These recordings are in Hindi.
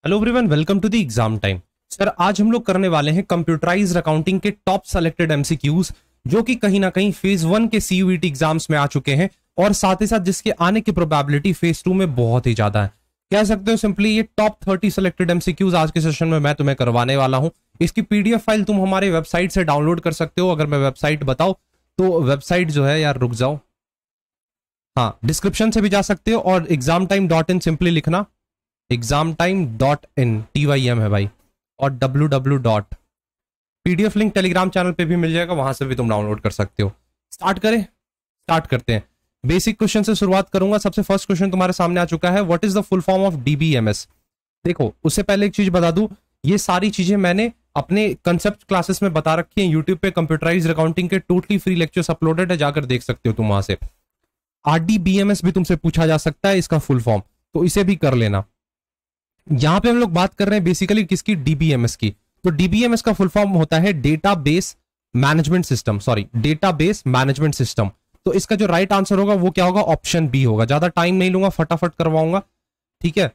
Hello everyone, welcome to the exam time. Sir, आज हम लोग करने वाले हैं कंप्यूटराइज्ड अकाउंटिंग के टॉप सेलेक्टेड एमसीक्यूज, जो कि कहीं ना कहीं फेज 1 के सीयूईटी एग्जाम्स में आ चुके हैं और साथ ही साथ जिसके आने की प्रोबेबिलिटी फेज 2 में बहुत ही ज्यादा है। कह सकते हो सिंपली ये टॉप 30 सेलेक्टेड एमसीक्यूज आज के सेशन में मैं तुम्हें करवाने वाला हूं। इसकी पीडीएफ फाइल तुम हमारे वेबसाइट से डाउनलोड कर सकते हो। अगर मैं वेबसाइट बताऊं तो वेबसाइट जो है, यार रुक जाओ, हाँ, डिस्क्रिप्शन से भी जा सकते हो और examtime.in सिंपली लिखना, examtime.in TYM है भाई, और www. PDF link Telegram channel पे भी मिल जाएगा, वहां से भी तुम डाउनलोड कर सकते हो। स्टार्ट करते हैं। बेसिक क्वेश्चन से शुरुआत करूंगा। सबसे फर्स्ट क्वेश्चन तुम्हारे सामने आ चुका है, what is the full form of DBMS. देखो, उससे पहले एक चीज बता दूं, ये सारी चीजें मैंने अपने कंसेप्ट क्लासेस में बता रखी है। यूट्यूब पे कंप्यूटराइज्ड अकाउंटिंग के टोटली फ्री लेक्चर्स अपलोडेड है, जाकर देख सकते हो तुम वहां से। आरडीबीएमएस भी तुमसे पूछा जा सकता है, इसका फुल फॉर्म, तो इसे भी कर लेना। यहां पे हम लोग बात कर रहे हैं बेसिकली किसकी, डीबीएमएस की। तो डीबीएमएस का फुल फॉर्म होता है database management system, database management system. तो इसका जो राइट आंसर होगा वो क्या होगा, ऑप्शन बी होगा। ज्यादा टाइम नहीं लूंगा, फटाफट करवाऊंगा, ठीक है।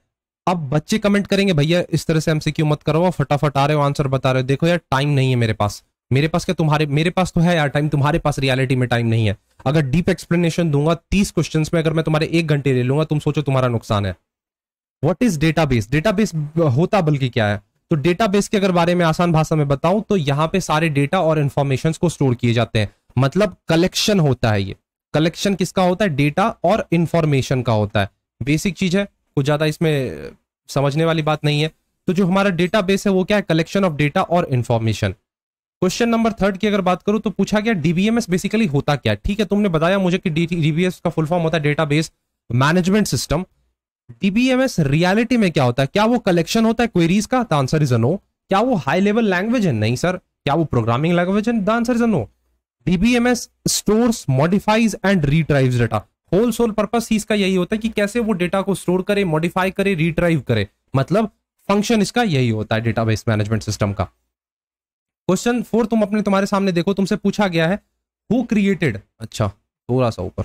अब बच्चे कमेंट करेंगे, भैया इस तरह से एमसीक्यू मत करवाओ, फटाफट आ रहे हो, आंसर बता रहे हो। देखो यार, टाइम नहीं है मेरे पास। मेरे पास क्या, तुम्हारे, मेरे पास तो है यार टाइम, तुम्हारे पास रियलिटी में टाइम नहीं है। अगर डीप एक्सप्लेनेशन दूंगा 30 क्वेश्चन में, अगर मैं तुम्हारे 1 घंटे ले लूंगा, तुम सोचो तुम्हारा नुकसान है। What is database? डेटाबेस होता बल्कि क्या है, तो डेटाबेस के अगर बारे में आसान भाषा में बताऊं तो यहाँ पे सारे डेटा और इंफॉर्मेशन को स्टोर किए जाते हैं। मतलब कलेक्शन होता है। ये कलेक्शन किसका होता है, डेटा और इंफॉर्मेशन का होता है। बेसिक चीज है, कुछ ज्यादा इसमें समझने वाली बात नहीं है। तो जो हमारा डेटाबेस है वो क्या है, कलेक्शन ऑफ डेटा और इंफॉर्मेशन। क्वेश्चन नंबर 3 की अगर बात करूं तो पूछा गया डीबीएमएस बेसिकली होता क्या है। ठीक है, तुमने बताया मुझे कि डीबीएमएस का फुल फॉर्म होता है database management system. DBMS reality में क्या होता है? क्या वो कलेक्शन होता है क्वेरीज का? The answer is no. क्या वो हाई लेवल लैंग्वेज है? नहीं सर। क्या वो प्रोग्रामिंग लैंग्वेज है? The answer is no. DBMS stores, modifies and retrieves data. Whole sole purpose इसका यही होता है कि कैसे वो डेटा को स्टोर करे, मॉडिफाई करे, रिट्राइव करे। मतलब फंक्शन इसका यही होता है डेटाबेस मैनेजमेंट सिस्टम का। क्वेश्चन 4 तुम अपने तुम्हारे सामने देखो, तुमसे पूछा गया है हु क्रिएटेड, अच्छा थोड़ा सा ऊपर,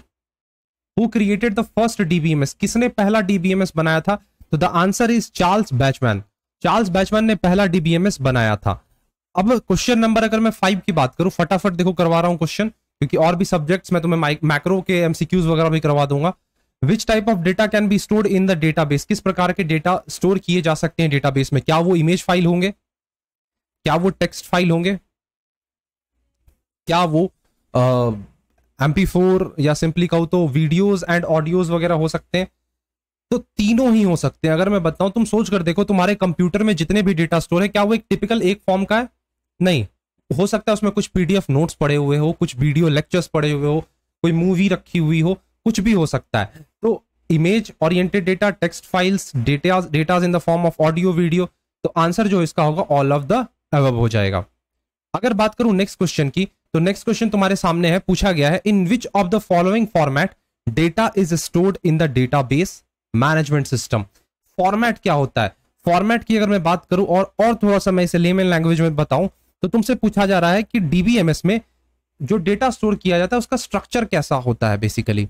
who created the first DBMS, किसने पहला डीबीएमएस बनाया था? तो the answer is Charles Bachman. Charles Bachman ने पहला डीबीएमएस बनाया था। अब क्वेश्चन नंबर अगर मैं 5 की बात करूं, फटाफट देखो करवा रहा हूं क्वेश्चन, क्योंकि और भी सब्जेक्ट्स में तुम्हें मैक्रो के एमसीक्यूज वगैरह भी करवा दूंगा। Which type of data can be stored in the database, किस प्रकार के डेटा स्टोर किए जा सकते हैं डेटाबेस में? क्या वो इमेज फाइल होंगे, क्या वो टेक्स्ट फाइल होंगे, क्या वो MP4, या सिंपली कहूं तो वीडियोस एंड ऑडियोज वगैरह हो सकते हैं? तो तीनों ही हो सकते हैं। अगर मैं बताऊं, तुम सोच कर देखो, तुम्हारे कंप्यूटर में जितने भी डेटा स्टोर है, क्या वो एक टिपिकल एक फॉर्म का है? नहीं, हो सकता है उसमें कुछ पीडीएफ नोट्स पड़े हुए हो, कुछ वीडियो लेक्चर्स पड़े हुए हो, कोई मूवी रखी हुई हो, कुछ भी हो सकता है। तो image oriented data, text files, datas in the form of audio, video. तो आंसर जो इसका होगा ऑल ऑफ द अबव हो जाएगा। अगर बात करूं नेक्स्ट क्वेश्चन की, तो नेक्स्ट क्वेश्चन तुम्हारे सामने है, पूछा गया है in which of the following format data is stored in the database management system. Format क्या होता है? फॉर्मेट की अगर मैं बात करूं और थोड़ा सा मैं इसे लेमन लैंग्वेज में बताऊं, तो तुमसे पूछा जा रहा है कि डीबीएमएस में जो डेटा स्टोर किया जाता है उसका स्ट्रक्चर कैसा होता है बेसिकली।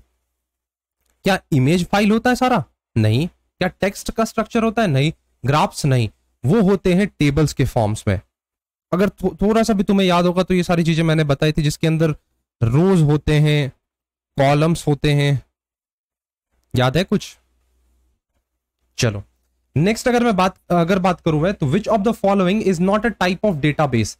क्या इमेज फाइल होता है सारा? नहीं। क्या टेक्स्ट का स्ट्रक्चर होता है? नहीं। ग्राफ्स? नहीं। वो होते हैं टेबल्स के फॉर्म्स में। अगर थोड़ा सा भी तुम्हें याद होगा तो ये सारी चीजें मैंने बताई थी, जिसके अंदर रोज होते हैं, कॉलम्स होते हैं, याद है कुछ? चलो नेक्स्ट अगर बात करूं मैं, तो विच of the following is not a type of database.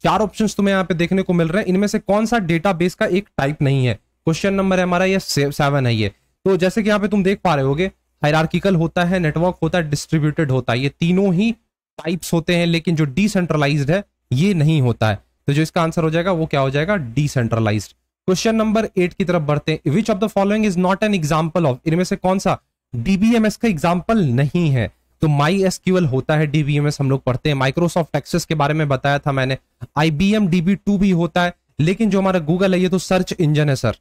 4 options तुम्हें यहां पे देखने को मिल रहे हैं, इनमें से कौन सा डेटाबेस का एक टाइप नहीं है? क्वेश्चन नंबर है हमारा ये 7 है ये। तो जैसे कि यहां पे तुम देख पा रहे होगे, हायरार्किकल होता है, नेटवर्क होता है, डिस्ट्रीब्यूटेड होता है। ये तीनों ही टाइप्स होते हैं, लेकिन जो डिसेंट्रलाइज्ड है ये नहीं होता है। तो जो इसका आंसर हो जाएगा वो क्या हो जाएगा, डिसेंट्रलाइज्ड। क्वेश्चन नंबर 8 की तरफ बढ़ते हैं। विच of the following is not an example of, इनमें से कौन सा डीबीएमएस का एग्जांपल नहीं है? तो माई एसक्यूएल होता है डीबीएमएस, हम लोग पढ़ते हैं। माइक्रोसॉफ्ट एक्सेस के बारे में बताया था मैंने। IBM DB2 भी होता है, लेकिन जो हमारा गूगल है ये तो सर्च इंजन है सर,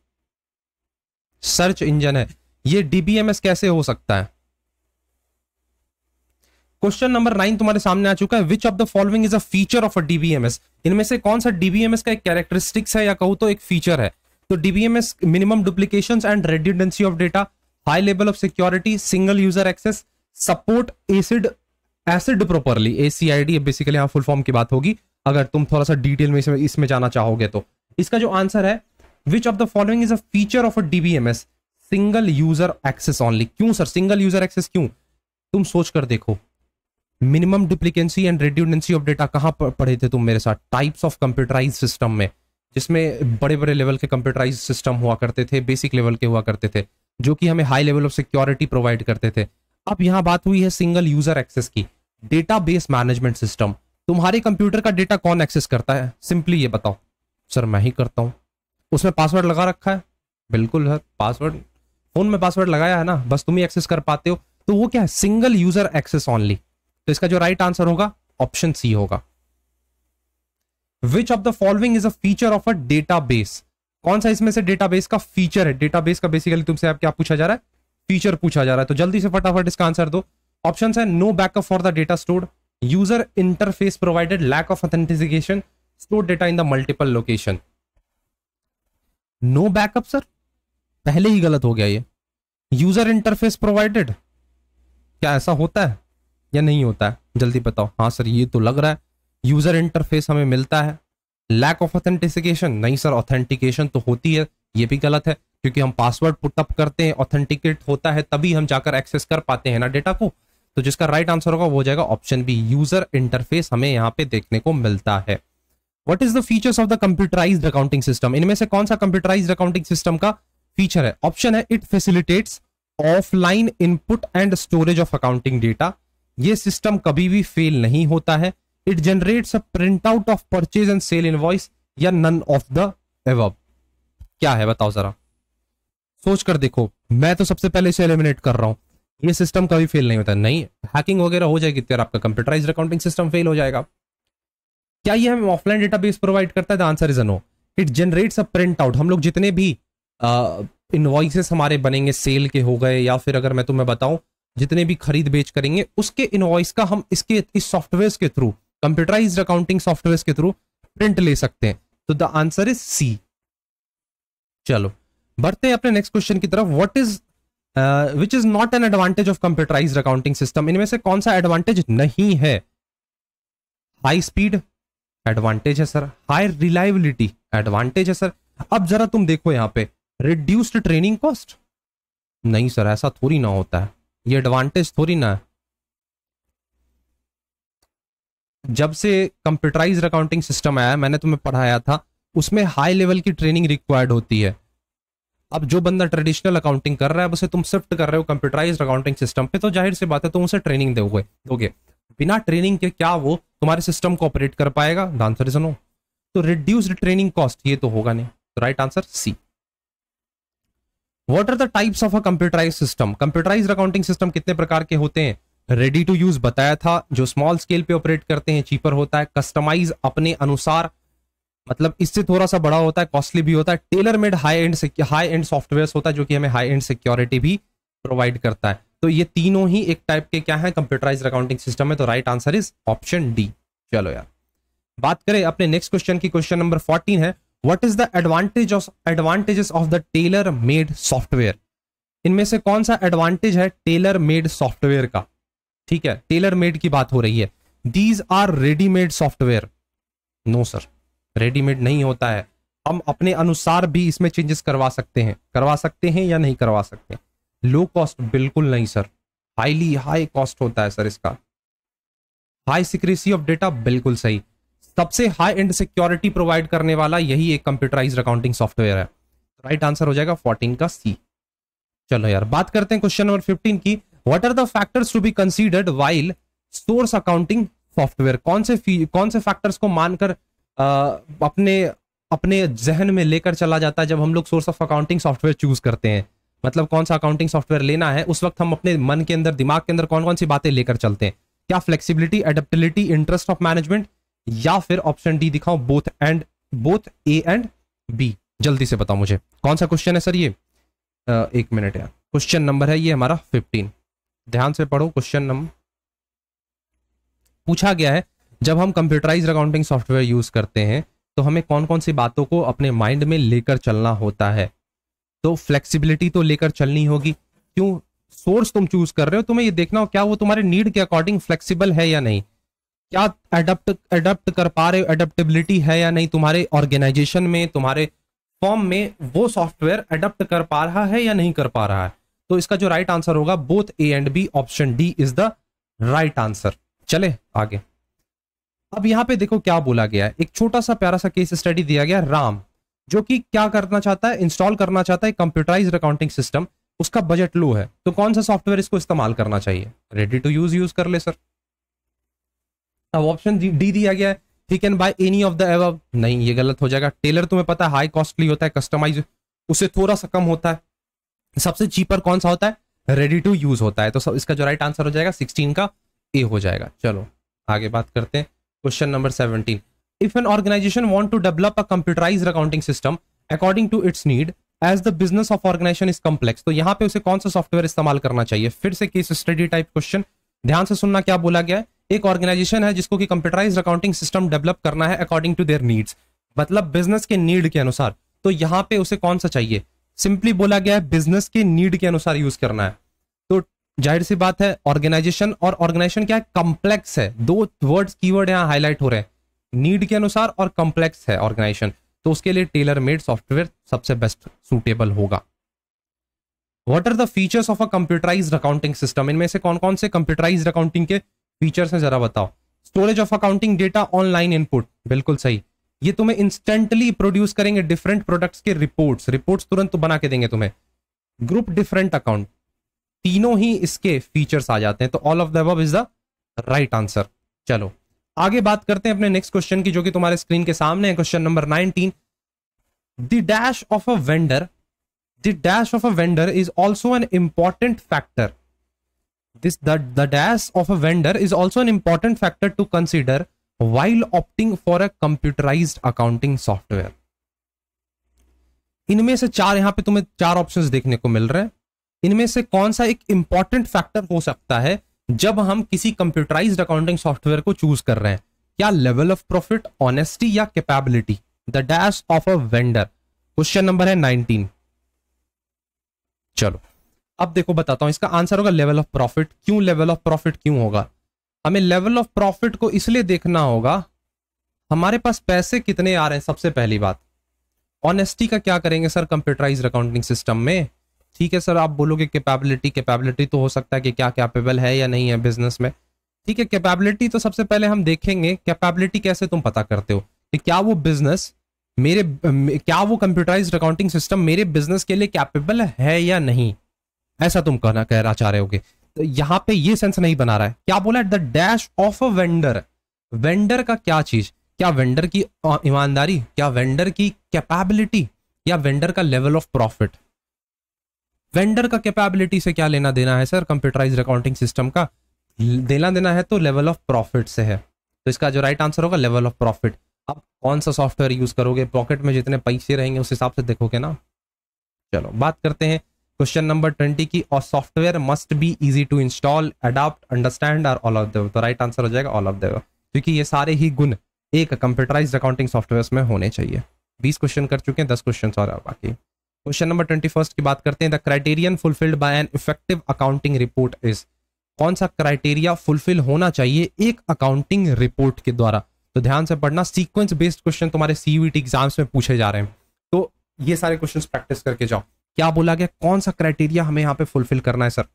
सर्च इंजन है। ये डीबीएमएस कैसे हो सकता है? क्वेश्चन नंबर 9 तुम्हारे सामने आ चुका है। Which of the following is a feature of a DBMS, इनमें से कौन सा डीबीएमएस का एक कैरेक्टरिस्टिक्स है या कहूं तो एक फीचर है? तो DBMS minimum duplications and redundancy of data, high level of security, single user access, support ACID ACID properly, ACID basically यहाँ फुल फॉर्म की बात होगी, अगर तुम थोड़ा सा डिटेल में इसमें जाना चाहोगे तो। इसका जो आंसर है, which of the following is a feature of a DBMS, single user access only. क्यों सर सिंगल यूजर एक्सेस क्यों? तुम सोच कर देखो, minimum duplicacy and redundancy of data कहां पढ़े थे तुम मेरे साथ? टाइप्स ऑफ कंप्यूटराइज सिस्टम में, जिसमें बड़े बड़े लेवल के कंप्यूटराइज सिस्टम हुआ करते थे, बेसिक लेवल के हुआ करते थे, जो कि हमें high level of security provide करते थे। अब यहां बात हुई है सिंगल यूजर एक्सेस की। डेटाबेस मैनेजमेंट सिस्टम, तुम्हारे कंप्यूटर का डेटा कौन एक्सेस करता है? सिंपली ये बताओ। सर मैं ही करता हूं। उसमें पासवर्ड लगा रखा है? बिल्कुल है, पासवर्ड फोन में पासवर्ड लगाया है ना, बस तुम ही एक्सेस कर पाते हो। तो वो क्या है? Single user access only. तो इसका जो राइट आंसर होगा ऑप्शन सी होगा। Which of the following is a feature of a database, कौन सा इसमें से डेटाबेस का फीचर है? डेटाबेस का बेसिकली तुमसे आप क्या पूछा जा रहा है? फीचर पूछा जा रहा है। तो जल्दी से फटाफट इसका आंसर दो। ऑप्शन है no backup for the data stored, user interface provided, lack of authentication, store data in the multiple location. No backup sir पहले ही गलत हो गया ये। यूजर इंटरफेस प्रोवाइडेड, क्या ऐसा होता है या नहीं होता है? जल्दी बताओ। हाँ सर ये तो लग रहा है, यूजर इंटरफेस हमें मिलता है। लैक ऑफ ऑथेंटिकेशन, नहीं सर ऑथेंटिकेशन तो होती है, ये भी गलत है, क्योंकि हम पासवर्ड पुटअप करते हैं, ऑथेंटिकेट होता है, तभी हम जाकर एक्सेस कर पाते हैं ना डेटा को। तो जिसका राइट आंसर होगा वो हो जाएगा ऑप्शन बी, यूजर इंटरफेस हमें यहाँ पे देखने को मिलता है। What is the features of the computerised accounting system, इनमें से कौन सा कंप्यूटराइज्ड अकाउंटिंग सिस्टम का फीचर है? ऑप्शन है it facilitates offline input and storage of accounting data, ये सिस्टम कभी भी फेल नहीं होता है। It generates a print out of purchase and sale invoice, या नन ऑफ द एबव। क्या है बताओ जरा, सोच कर देखो। मैं तो सबसे पहले इसे एलिमिनेट कर रहा हूं, ये सिस्टम कभी फेल नहीं होता। नहीं, हैकिंग वगैरह हो जाएगी तो आपका कंप्यूटराइज्ड अकाउंटिंग सिस्टम फेल हो जाएगा। क्या ये हमें ऑफलाइन डेटाबेस प्रोवाइड करता है? The answer is no. It generates a print out, हम लोग जितने भी इनवॉइसेस हमारे बनेंगे, सेल के हो गए, या फिर अगर मैं तुम्हें बताऊं जितने भी खरीद बेच करेंगे उसके इनवॉइस का हम इस सॉफ्टवेयर के थ्रू, कंप्यूटराइज्ड अकाउंटिंग सॉफ्टवेयर के थ्रू प्रिंट ले सकते हैं। तो द आंसर इज सी। चलो बढ़ते हैं अपने नेक्स्ट क्वेश्चन की तरफ। What is which is not an advantage of computerised accounting system, इनमें से कौन सा एडवांटेज नहीं है? हाई स्पीड एडवांटेज है सर, हाई रिलायबिलिटी एडवांटेज है सर। अब जरा तुम देखो यहां पे, रिड्यूस्ड ट्रेनिंग कॉस्ट, नहीं सर ऐसा थोड़ी ना होता है, ये एडवांटेज थोड़ी ना है। जब से कंप्यूटराइज्ड अकाउंटिंग सिस्टम आया, मैंने तुम्हें पढ़ाया था, उसमें हाई लेवल की ट्रेनिंग रिक्वायर्ड होती है। अब जो बंदा ट्रेडिशनल अकाउंटिंग कर रहा है, उसे तुम शिफ्ट कर रहे हो कंप्यूटराइज्ड अकाउंटिंग सिस्टम पे, तो जाहिर सी बात है तुम उसे ट्रेनिंग दोगे। बिना ट्रेनिंग के क्या वो तुम्हारे सिस्टम को ऑपरेट कर पाएगा? The answer is no. तो रिड्यूस्ड ट्रेनिंग कॉस्ट, ये तो होगा नहीं। तो right answer C. What are the types of a computerised system, computerised accounting system कितने प्रकार के होते हैं? रेडी टू यूज बताया था, जो स्मॉल स्केल पे ऑपरेट करते हैं, चीपर होता है। कस्टमाइज अपने अनुसार, मतलब इससे थोड़ा सा बड़ा होता है, कॉस्टली भी होता है। Tailor made high and software होता है, जो कि हमें हाई एंड सिक्योरिटी भी प्रोवाइड करता है। तो ये तीनों ही एक टाइप के क्या है? कंप्यूटराइज्ड अकाउंटिंग सिस्टम है। तो right answer is option D. चलो यार बात करें अपने नेक्स्ट क्वेश्चन की। क्वेश्चन नंबर 14 है, what is the advantages of the Taylor made software, इनमें से कौन सा एडवांटेज है टेलर मेड सॉफ्टवेयर का? ठीक है, टेलर मेड की बात हो रही है। These are readymade software, no sir readymade नहीं होता है, हम अपने अनुसार भी इसमें चेंजेस करवा सकते हैं या नहीं करवा सकते। लो कॉस्ट, बिल्कुल नहीं सर, हाई कॉस्ट होता है सर इसका। हाई सिक्रेसी ऑफ डेटा, बिल्कुल सही। सबसे हाई एंड सिक्योरिटी प्रोवाइड करने वाला यही एक कंप्यूटराइज्ड अकाउंटिंग सॉफ्टवेयर है। राइट आंसर हो जाएगा 14 का सी। चलो यार बात करते हैं क्वेश्चन नंबर 15 की। What are the factors to be considered while source accounting software, कौन से फैक्टर्स को मानकर अपने जहन में लेकर चला जाता है जब हम लोग source of accounting software choose करते हैं? मतलब कौन सा अकाउंटिंग सॉफ्टवेयर लेना है, उस वक्त हम अपने मन के अंदर, दिमाग के अंदर कौन कौन सी बातें लेकर चलते हैं? क्या flexibility, adaptability, interest of management, या फिर ऑप्शन डी दिखाओ, बोथ ए एंड बी? जल्दी से बताओ मुझे कौन सा क्वेश्चन है सर ये। एक मिनट यार, क्वेश्चन नंबर है ये हमारा 15, ध्यान से पढ़ो। क्वेश्चन नंबर पूछा गया है, जब हम कंप्यूटराइज्ड अकाउंटिंग सॉफ्टवेयर यूज करते हैं तो हमें कौन कौन सी बातों को अपने माइंड में लेकर चलना होता है? तो फ्लेक्सिबिलिटी तो लेकर चलनी होगी, क्यों? सोर्स तुम चूज कर रहे हो, तुम्हें ये देखना हो क्या वो तुम्हारे नीड के अकॉर्डिंग फ्लेक्सिबल है या नहीं, क्या अडप्ट कर पा रहे हो, एडेप्टेबिलिटी है या नहीं तुम्हारे ऑर्गेनाइजेशन में, तुम्हारे फॉर्म में वो सॉफ्टवेयर अडप्ट कर पा रहा है या नहीं कर पा रहा है। तो इसका जो राइट आंसर होगा both A and B, option D is the right answer. चले आगे। अब यहां पे देखो क्या बोला गया है, एक छोटा सा प्यारा सा केस स्टडी दिया गया, राम जो कि क्या करना चाहता है, इंस्टॉल करना चाहता है कंप्यूटराइज्ड अकाउंटिंग सिस्टम, उसका बजट लो है, तो कौन सा सॉफ्टवेयर इसको इस्तेमाल करना चाहिए? रेडी टू यूज कर ले सर। अब ऑप्शन डी दिया गया है, he can by any of the above, नहीं ये गलत हो जाएगा। टेलर तुम्हें पता है हाई कॉस्टली होता है, कस्टमाइज उससे थोड़ा सा कम होता है, सबसे चीपर कौन सा होता है? रेडी टू यूज होता है। तो इसका जो राइट आंसर हो जाएगा 16 का ए हो जाएगा। चलो आगे बात करते हैं, question number 17। If an organisation want to develop a computerised accounting system according to its need as the business of organisation is complex, तो यहां पे उसे कौन सा सॉफ्टवेयर इस्तेमाल करना चाहिए? फिर से केस स्टडी टाइप क्वेश्चन, ध्यान से सुनना क्या बोला गया है। एक ऑर्गेनाइजेशन है जिसको कि कंप्यूटराइज्ड अकाउंटिंग सिस्टम डेवलप करना है अकॉर्डिंग टू देयर नीड्स, मतलब बिजनेस के नीड के अनुसार। तो यहां पे उसे कौन सा चाहिए? सिंपली बोला गया है बिजनेस के नीड के अनुसार यूज करना है। तो जाहिर सी बात है ऑर्गेनाइजेशन, और ऑर्गेनाइजेशन क्या है? कॉम्प्लेक्स है। दो वर्ड्स कीवर्ड यहां हाईलाइट हो रहे हैं, नीड के अनुसार और कॉम्प्लेक्स है ऑर्गेनाइजेशन, तो उसके लिए टेलर मेड सॉफ्टवेयर सबसे बेस्ट सूटेबल होगा। What are the features of a computerised accounting system, इनमें से कौन कौन से कंप्यूटराइज्ड अकाउंटिंग के फीचर्स हैं जरा बताओ। Storage of accounting data, online input, बिल्कुल सही, ये तुम्हें इंस्टेंटली प्रोड्यूस करेंगे डिफरेंट प्रोडक्ट्स के रिपोर्ट्स तुरंत तो बना के देंगे तुम्हें। ग्रुप डिफरेंट अकाउंट, तीनों ही इसके फीचर्स आ जाते हैं, तो all of the above is the right answer. चलो आगे बात करते हैं अपने नेक्स्ट क्वेश्चन की, जो कि तुम्हारे स्क्रीन के सामने है, question number 19। The dash of a vendor is also an important factor, the dash of a vendor is also an important factor to consider while opting for a computerized accounting software। इनमें से चार, यहां पे तुम्हें चार ऑप्शंस देखने को मिल रहे हैं, इनमें से कौन सा एक इंपॉर्टेंट फैक्टर हो सकता है जब हम किसी कंप्यूटराइज्ड अकाउंटिंग सॉफ्टवेयर को चूज कर रहे हैं? क्या लेवल ऑफ प्रॉफिट, ऑनेस्टी या capability? The dash of a vendor, question number है 19। चलो अब देखो बताता हूं, इसका आंसर होगा लेवल ऑफ प्रॉफिट। क्यों लेवल ऑफ प्रॉफिट क्यों होगा? हमें लेवल ऑफ प्रॉफिट को इसलिए देखना होगा, हमारे पास पैसे कितने आ रहे हैं, सबसे पहली बात। ऑनेस्टी का क्या करेंगे सर कंप्यूटराइज्ड अकाउंटिंग सिस्टम में? ठीक है सर, आप बोलोगे कैपेबिलिटी तो हो सकता है कि क्या कैपेबल है या नहीं है बिजनेस में। ठीक है, कैपेबिलिटी तो सबसे पहले हम देखेंगे, कैपेबिलिटी कैसे तुम पता करते हो कि क्या वो बिजनेस क्या वो कंप्यूटराइज्ड अकाउंटिंग सिस्टम मेरे बिजनेस के लिए कैपेबल है या नहीं, ऐसा तुम कहना चाह रहे होगे। तो यहां पे ये सेंस नहीं बना रहा है। क्या बोला? The dash of a vendor, vendor का क्या चीज? क्या वेंडर की ईमानदारी, क्या वेंडर की कैपेबिलिटी, या वेंडर का लेवल ऑफ प्रॉफिट? वेंडर का कैपेबिलिटी से क्या लेना देना है सर? कंप्यूटराइज्ड अकाउंटिंग सिस्टम का लेना देना है तो लेवल ऑफ प्रॉफिट से है, तो इसका जो राइट आंसर होगा लेवल ऑफ प्रॉफिट। अब कौन सा सॉफ्टवेयर यूज करोगे, पॉकेट में जितने पैसे रहेंगे उस हिसाब से देखोगे ना। चलो बात करते हैं क्वेश्चन नंबर 20 की, और software must be easy to install, adopt, understand और ऑल ऑफ देम, तो राइट आंसर हो जाएगा ऑल ऑफ देम, क्योंकि ये सारे ही गुण एक कंप्यूटराइज्ड अकाउंटिंग सॉफ्टवेयर में होने चाहिए। 20 क्वेश्चन कर चुके हैं, 10 क्वेश्चन और बाकी। क्वेश्चन नंबर 21 की बात करते हैं, the criterion fulfilled by an effective accounting report is, कौन सा क्राइटेरिया फुलफिल होना चाहिए एक अकाउंटिंग रिपोर्ट के द्वारा? तो ध्यान से पढ़ना, सीक्वेंस बेस्ड क्वेश्चन तुम्हारे सीयूईटी एग्जाम्स में पूछे जा रहे हैं, तो ये सारे क्वेश्चन प्रैक्टिस करके जाओ। क्या बोला गया, कौन सा क्राइटेरिया हमें यहाँ पे फुलफिल करना है सर,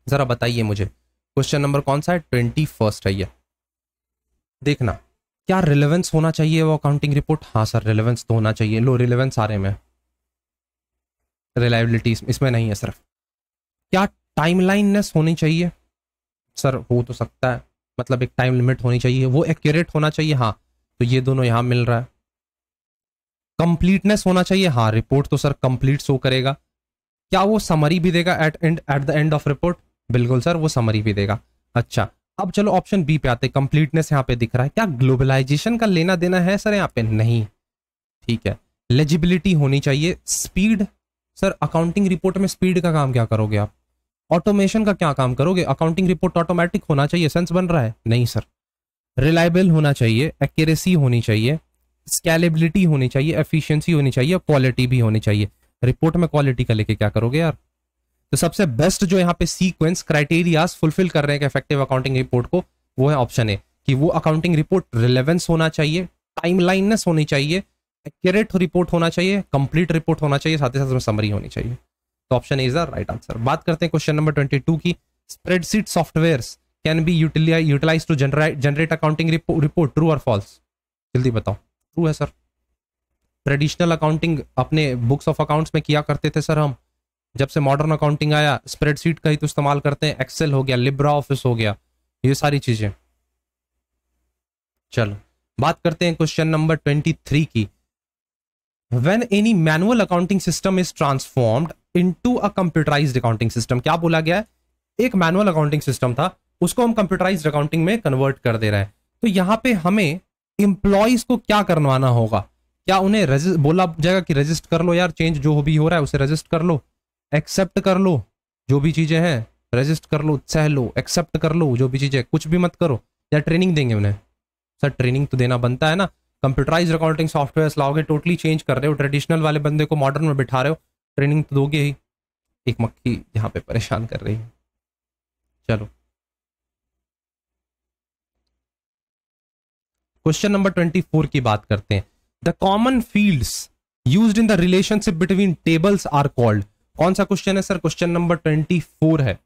जरा बताइए मुझे। क्वेश्चन नंबर कौन सा है? 21 है ये। देखना, क्या रिलेवेंस होना चाहिए वो अकाउंटिंग रिपोर्ट? हाँ सर रिलेवेंस तो होना चाहिए। लो रिलेवेंस सारे में, रिलायबिलिटी इसमें नहीं है सिर्फ। क्या टाइमलाइननेस होनी चाहिए? सर हो तो सकता है, मतलब एक टाइम लिमिट होनी चाहिए। वो एक्यूरेट होना चाहिए, हाँ, तो ये दोनों यहां मिल रहा है। कंप्लीटनेस होना चाहिए, हाँ, रिपोर्ट तो सर कंप्लीट शो करेगा। क्या वो समरी भी देगा at the end of report? बिल्कुल सर, वो समरी भी देगा। अच्छा, अब चलो ऑप्शन बी पे आते हैं, कंप्लीटनेस यहाँ पे दिख रहा है। क्या ग्लोबलाइजेशन का लेना देना है सर यहाँ पे? नहीं। ठीक है, लेजिबिलिटी होनी चाहिए। स्पीड, सर अकाउंटिंग रिपोर्ट में स्पीड का काम क्या करोगे आप? ऑटोमेशन का क्या काम करोगे? अकाउंटिंग रिपोर्ट ऑटोमेटिक होना चाहिए, सेंस बन रहा है? नहीं सर। रिलायबल होना चाहिए, एक्यूरेसी होनी चाहिए, स्केलेबिलिटी होनी चाहिए, एफिशिएंसी होनी चाहिए, क्वालिटी भी होनी चाहिए। रिपोर्ट में क्वालिटी का लेके क्या करोगे यार? तो सबसे बेस्ट जो यहाँ पे सीक्वेंस क्राइटेरियाज फुलफिल कर रहे हैं इफेक्टिव अकाउंटिंग रिपोर्ट को, वो है ऑप्शन ए, कि वो अकाउंटिंग रिपोर्ट रिलेवेंस होना चाहिए, टाइमलाइननेस होनी चाहिए, एक्यूरेट रिपोर्ट होना चाहिए, कंप्लीट रिपोर्ट होना चाहिए, साथ ही साथ समरी होनी चाहिए। तो option A is the right answer. बात करते हैं क्वेश्चन नंबर 22 की। Spreadsheet softwares can be utilise to generate accounting report, true और फॉल्स? जल्दी बताओ। ट्रू है सर। ट्रेडिशनल अकाउंटिंग अपने बुक्स ऑफ अकाउंट्स में किया करते थे सर हम। जब से मॉडर्न अकाउंटिंग आया स्प्रेडशीट का ही तो इस्तेमाल करते हैं। एक्सेल हो गया, लिब्रा ऑफिस हो गया, ये सारी चीजें। चलो बात करते हैं क्वेश्चन नंबर 23 की। When any manual accounting system is transformed into a computerized accounting system, क्या बोला गया है? एक मैनुअल अकाउंटिंग सिस्टम था, उसको हम कंप्यूटराइज्ड अकाउंटिंग में कन्वर्ट कर दे रहे हैं। तो यहां पे हमें इंप्लॉइज को क्या करवाना होगा? क्या उन्हें बोला जाएगा कि रजिस्ट कर लो यार, चेंज जो भी हो रहा है उसे रजिस्ट कर लो, एक्सेप्ट कर लो, जो भी चीजें हैं रजिस्ट कर लो, सह लो, एक्सेप्ट कर लो, जो भी चीजें, कुछ भी मत करो, या ट्रेनिंग देंगे उन्हें? सर ट्रेनिंग तो देना बनता है ना। कंप्यूटराइज्ड अकाउंटिंग सॉफ्टवेयर लाओगे, टोटली चेंज कर रहे हो, ट्रेडिशनल वाले बंदे को मॉडर्न में बिठा रहे हो, ट्रेनिंग तो दोगे ही। एक मक्खी यहाँ पे परेशान कर रही है। चलो क्वेश्चन नंबर 24 की बात करते हैं। The common fields used in the relationship between tables are called. कौन सा क्वेश्चन है सर? क्वेश्चन नंबर 24 है।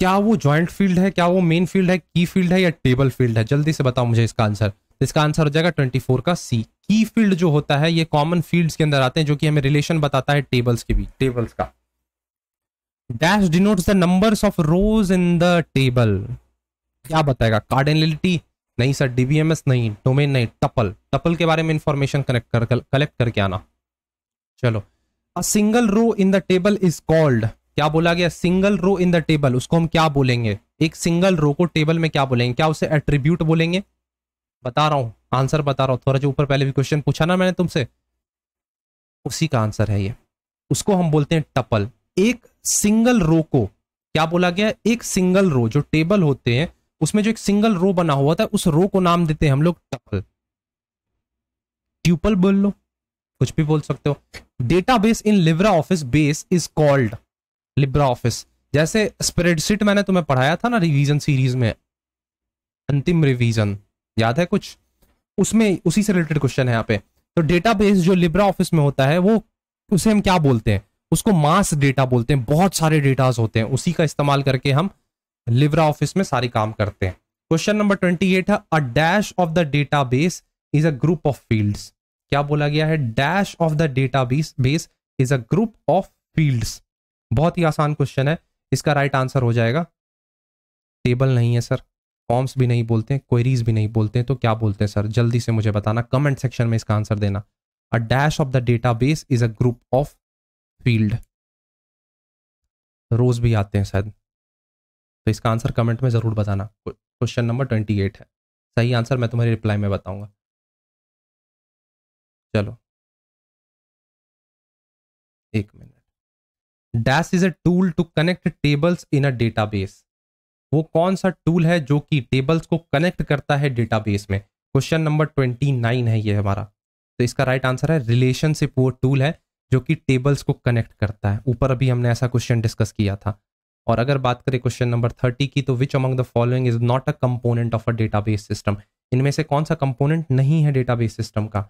क्या वो ज्वाइंट फील्ड है, क्या वो मेन फील्ड है, की फील्ड है, या टेबल फील्ड है? जल्दी से बताओ मुझे इसका आंसर। इसका आंसर हो जाएगा 24 का सी। की फील्ड जो होता है ये कॉमन फील्ड्स के अंदर आते हैं, जो कि हमें रिलेशन बताता है टेबल्स के भी, टेबल्स का। Dash denotes the numbers of rows in the table. क्या बताएगा? कार्डिनलिटी? नहीं सर। डीबीएमएस नहीं, डोमेन नहीं, टपल। टपल के बारे में इंफॉर्मेशन कलेक्ट करके आना। चलो, a single row in the table is called. क्या बोला गया? Single row in the table, उसको हम क्या बोलेंगे? एक सिंगल रो को टेबल में क्या बोलेंगे? क्या उसे एट्रीब्यूट बोलेंगे? बता रहा हूं, आंसर बता रहा हूं। थोड़ा जो ऊपर पहले भी क्वेश्चन पूछा ना मैंने तुमसे, उसी का आंसर है ये। उसको हम बोलते हैं टपल। एक सिंगल रो को क्या बोला गया? एक सिंगल रो, जो टेबल होते हैं उसमें जो एक सिंगल रो बना हुआ था, उस रो को नाम देते हैं हम लोग टपल। ट्यूपल बोल लो, कुछ भी बोल सकते हो। Database in Libra office base is called Libra office. जैसे स्प्रेडशीट मैंने तुम्हें पढ़ाया था ना रिवीजन सीरीज में, अंतिम रिवीजन, याद है कुछ? उसमें उसी से रिलेटेड क्वेश्चन है यहाँ पे। तो डेटाबेस जो लिब्रा ऑफिस में होता है, वो उसे हम क्या बोलते हैं? उसको मास डेटा बोलते हैं। बहुत सारे डेटास होते हैं, उसी का इस्तेमाल करके हम लिब्रा ऑफिस में सारी काम करते हैं। क्वेश्चन नंबर 28 है, अ dash of the database is a group of fields. क्या बोला गया है? Dash of the database is a group of fields. बहुत ही आसान क्वेश्चन है। इसका राइट आंसर हो जाएगा, टेबल नहीं है सर, फॉर्म्स भी नहीं बोलते हैं, क्वेरीज भी नहीं बोलते हैं, तो क्या बोलते हैं सर? जल्दी से मुझे बताना, कमेंट सेक्शन में इसका आंसर देना। A dash of the database is a group of field. रोज भी आते हैं शायद, तो इसका आंसर कमेंट में जरूर बताना। क्वेश्चन नंबर 28 है, सही आंसर मैं तुम्हारी रिप्लाई में बताऊंगा। चलो एक minute. Dash is a tool to connect tables in a database. वो कौन सा टूल है जो कि टेबल्स को कनेक्ट करता है डेटाबेस में? क्वेश्चन नंबर 29 है ये हमारा। तो इसका राइट आंसर है रिलेशनशिप। वो टूल है जो कि टेबल्स को कनेक्ट करता है। ऊपर अभी हमने ऐसा क्वेश्चन डिस्कस किया था। और अगर बात करें क्वेश्चन नंबर 30 की, तो which among the following is not a component of a database system. इनमें से कौन सा कंपोनेंट नहीं है डेटाबेस सिस्टम का?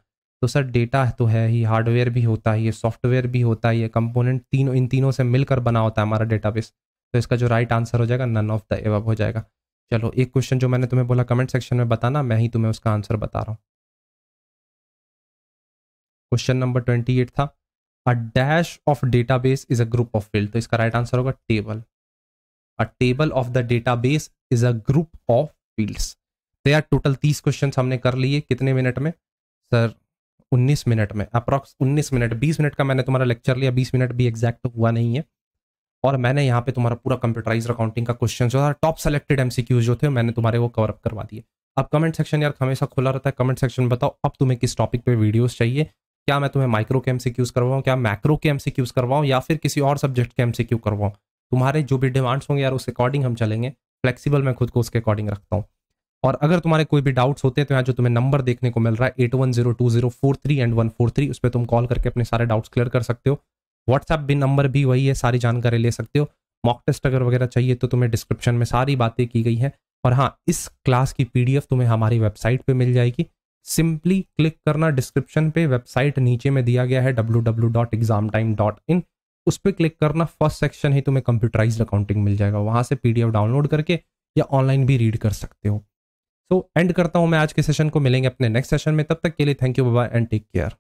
तो सर डेटा तो है ही, हार्डवेयर भी होता है, ये सॉफ्टवेयर भी होता है, ये कंपोनेंट तीनों, इन तीनों से मिलकर बना होता है हमारा डेटाबेस। तो इसका जो राइट आंसर हो जाएगा नन ऑफ द एबव हो जाएगा। चलो एक क्वेश्चन जो मैंने तुम्हें बोला कमेंट सेक्शन में बताना, मैं ही तुम्हें उसका आंसर बता रहा हूं। क्वेश्चन नंबर 28 था, अ dash of database is a group of field. तो इसका राइट आंसर होगा table. A table of the database is a group of fields. तो यार टोटल 30 क्वेश्चन हमने कर लिए। कितने मिनट में सर? 19 मिनट में, अप्रॉक्स 19 मिनट। 20 मिनट का मैंने तुम्हारा लेक्चर लिया, 20 मिनट भी एग्जैक्ट हुआ नहीं है। और मैंने यहाँ पे तुम्हारा पूरा कंप्यूटराइज्ड अकाउंटिंग का क्वेश्चन जो था, टॉप सेलेक्टेड एमसीक्यूज जो थे, मैंने तुम्हारे वो कवर अप करवा दिए। अब कमेंट सेक्शन यार हमेशा खुला रहता है, कमेंट सेक्शन में बताओ अब तुम्हें किस टॉपिक पे वीडियोस चाहिए। क्या मैं तुम्हें माइक्रो के एमसीक्यूज करवाऊँ, क्या मैक्रो के एमसीक्यूज करवाऊँ, या फिर किसी और सब्जेक्ट के एमसीक्यू करवाऊँ? तुम्हारे जो भी डिमांड्स होंगे यार उस अकॉर्डिंग हम चलेंगे। फ्लेक्सिबल मैं खुद को उसके अकॉर्डिंग रखता हूँ। और अगर तुम्हारे कोई भी डाउट्स होते हैं तो यहाँ जो तुम्हें नंबर देखने को मिल रहा है 8102043143, उस पर तुम कॉल करके अपने सारे डाउट्स क्लियर कर सकते हो। व्हाट्सएप भी नंबर भी वही है, सारी जानकारी ले सकते हो। मॉक टेस्ट अगर वगैरह चाहिए तो तुम्हें डिस्क्रिप्शन में सारी बातें की गई हैं। और हाँ, इस क्लास की पीडीएफ तुम्हें हमारी वेबसाइट पे मिल जाएगी। सिंपली क्लिक करना डिस्क्रिप्शन पे, वेबसाइट नीचे में दिया गया है www.examtime.in, उस पर क्लिक करना, फर्स्ट सेक्शन ही तुम्हें कंप्यूटराइज्ड अकाउंटिंग मिल जाएगा, वहां से पीडीएफ डाउनलोड करके या ऑनलाइन भी रीड कर सकते हो। तो एंड करता हूं मैं आज के सेशन को, मिलेंगे अपने नेक्स्ट सेशन में, तब तक के लिए thank you, bye bye and take care.